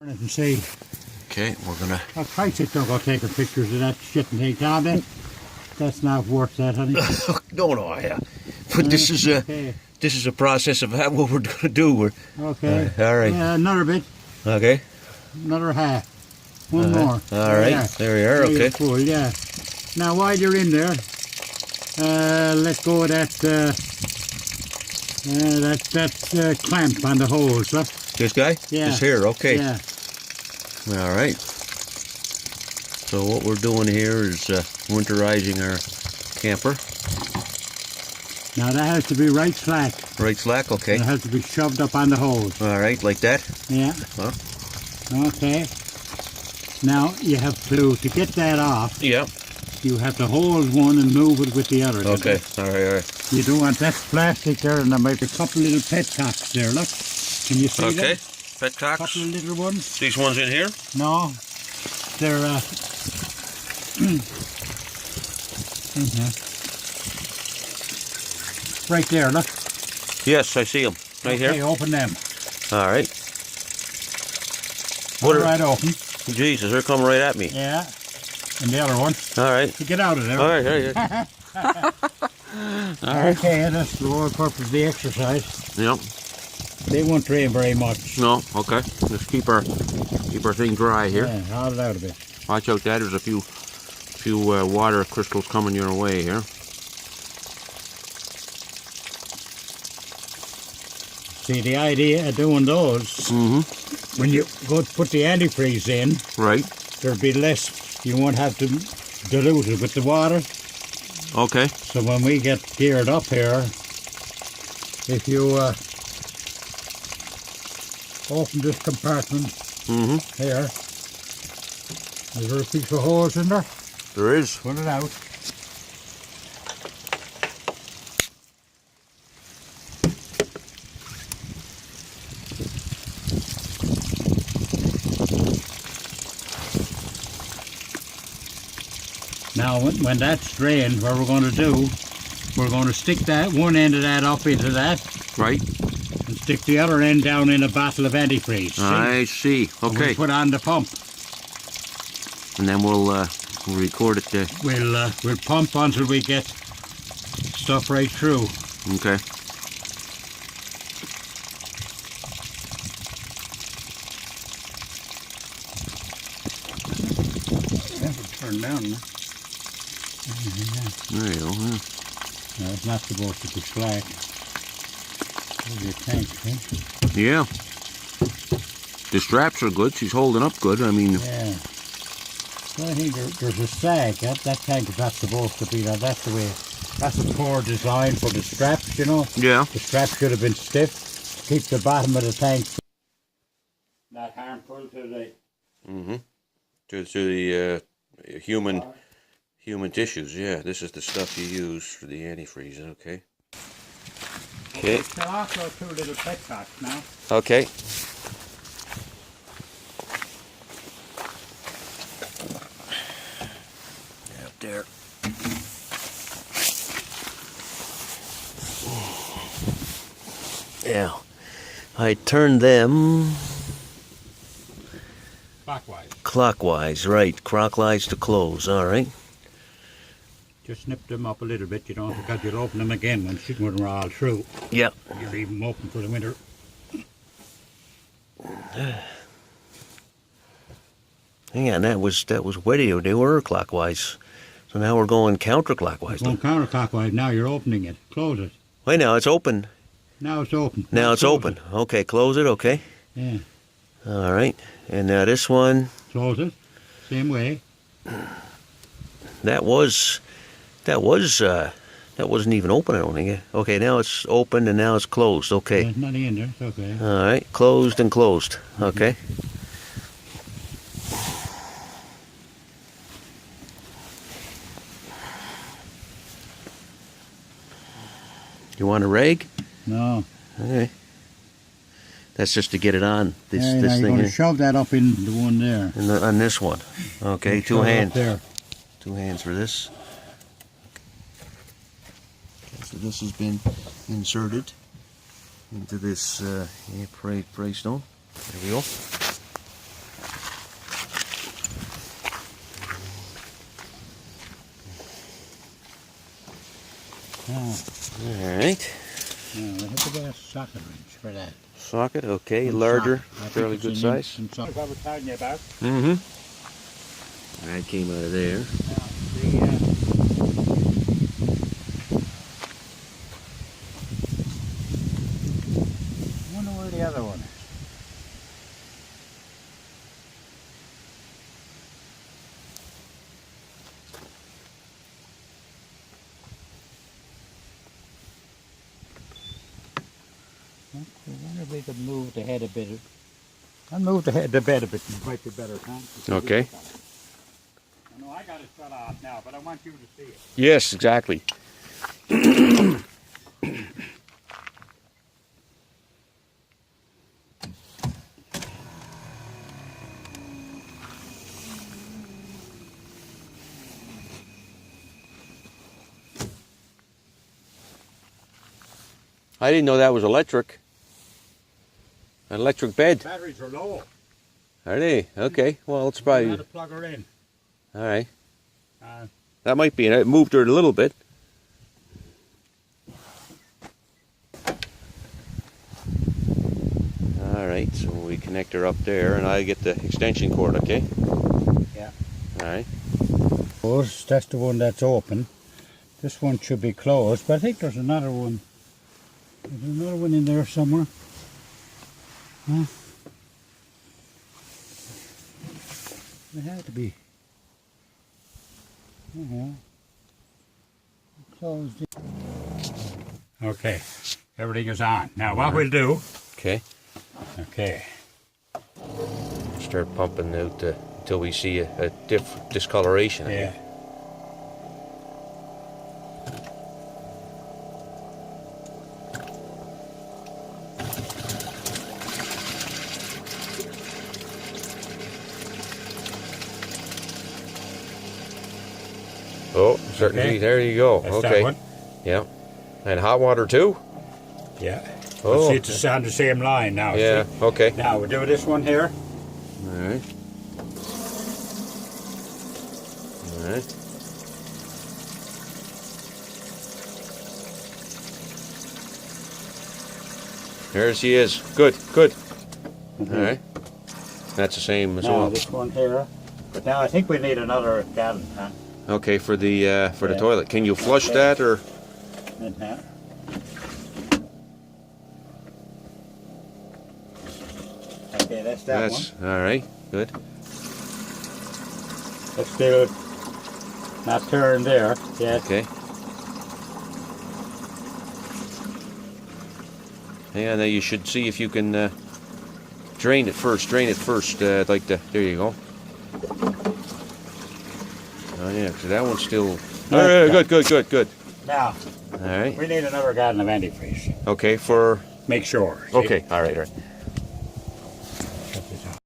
And see. Okay, we're gonna. I'll try to go taking pictures of that shit and things, are they? That's not worth that, honey. No, yeah. But this is a process of what we're gonna do. We're okay. All right. Yeah, another bit. Okay. Another half. One more. All right. Yeah. There we are. Okay. Full, yeah. Now while you're in there, let go of that clamp on the holes. Look. This guy? Yeah. This here. Okay. Yeah. All right. So what we're doing here is winterizing our camper. Now that has to be right slack. Right slack. Okay. It has to be shoved up on the holes. All right, like that. Yeah. Huh? Okay. Now you have to get that off. Yeah. You have to hold one and move it with the other. Okay. All right. You don't want that plastic there, and there might be a couple little petcocks there. Look. Can you see them? Okay. Petcocks. A couple of little ones. These ones in here? No. They're right there. Look. Yes, I see them. Right okay, here. Open them. All right. What right open. Jesus, they're coming right at me. Yeah. And the other one. All right. Get out of there. All right. All right. Okay, that's the whole purpose of the exercise. Yep. They won't drain very much. No. Okay. Just keep our thing dry here. Yeah, hold it out a bit. Watch out, Dad. There's a few water crystals coming your way here. See, the idea of doing those, when you go to put the antifreeze in, right, there'll be less. You won't have to dilute it with the water. Okay. So when we get geared up here, if you open this compartment here, is there a piece of hose in there? There is. Put it out. Now, when that's drained, what we're going to do, we're going to stick that one end of that up into that. Right. And stick the other end down in a bottle of antifreeze. I see. Okay. We'll put on the pump. And then we'll record it there. We'll pump until we get stuff right through. Okay. Turn down. There you go. Yeah. No, it's not supposed to be slack. There's your tank, see? Yeah. The straps are good. She's holding up good. I mean. Yeah. Well, I think there's a sag. That tank is not supposed to be that. That's the way. That's a poor design for the straps, you know. Yeah. The straps should have been stiff to keep the bottom of the tank not harmful to the. To the human tissues. Yeah. This is the stuff you use for the antifreeze. Okay. Okay. There are also two little petcocks now. Okay. Up there. Yeah. I turned them clockwise, right. Clockwise to close, all right. Just snip them up a little bit, you know, because you'll open them again when we're all through. Yeah. You'll leave them open for the winter. Yeah, and that was where they were clockwise. So now we're going counterclockwise. Going counterclockwise. Now you're opening it. Close it. Wait, now it's open. Now it's open. Now it's open. Okay, close it. Okay. Yeah. All right. And now this one. Close it. Same way. That wasn't even open, I don't think. Okay, now it's open and now it's closed. Okay. There's nothing in there. It's okay. All right, closed and closed. Okay. You want a rag? No. Okay. That's just to get it on this now this you're thing going here. to shove that up in the one there. On this one. Okay, two hands. There. 2 hands for this. Okay, so this has been inserted into this pray stone. There we go. All right. Now, we have to get a socket wrench for that. Socket, okay, One larger, socket. I think fairly it's good an size. inch and something. I was telling you about. Mm-hmm. That came out of there. Now, I wonder where the other one is. I wonder if we could move the head a bit. I'll move the bed a bit. It might be better, huh? Okay. I know I got it shut off now, but I want you to see it. Yes, exactly. I didn't know that was electric. An electric bed. Batteries are low. Are they? Okay. Well, it's I probably... had to plug her in. All right. Uh, That might be it. It moved her a little bit. All right. So we connect her up there, and I get the extension cord, okay? Yeah. All right. That's the one that's open. This one should be closed, but I think there's another one. There's another one in there somewhere. Huh? It had to be. Closed it. Okay, everything is on. Now what we'll do. Okay. Okay. Start pumping out until we see a discoloration. Yeah. Oh, certainly. Okay. There you go. That's okay. that one. Yeah. And hot water too? Yeah. Oh. See, it's on the same line now. Yeah. See? Okay. Now we'll do this one here. All right. All right. There she is. Good. Good. Mm-hmm. All right. That's the same as Now well. this one here. But now I think we need another gallon, huh? Okay, for the Yeah. toilet. Can you flush that or? In here. Okay, that's that That's all right. Good. one. It's still not turned there yet. Okay. Yeah, now you should see if you can drain it first. Drain it first, like the. There you go. Oh yeah, so that one's still. Oh, yeah, good, good, good, good. Now, All right. we need another gallon of antifreeze. Okay, for. Make sure. See? Okay, all right, all right.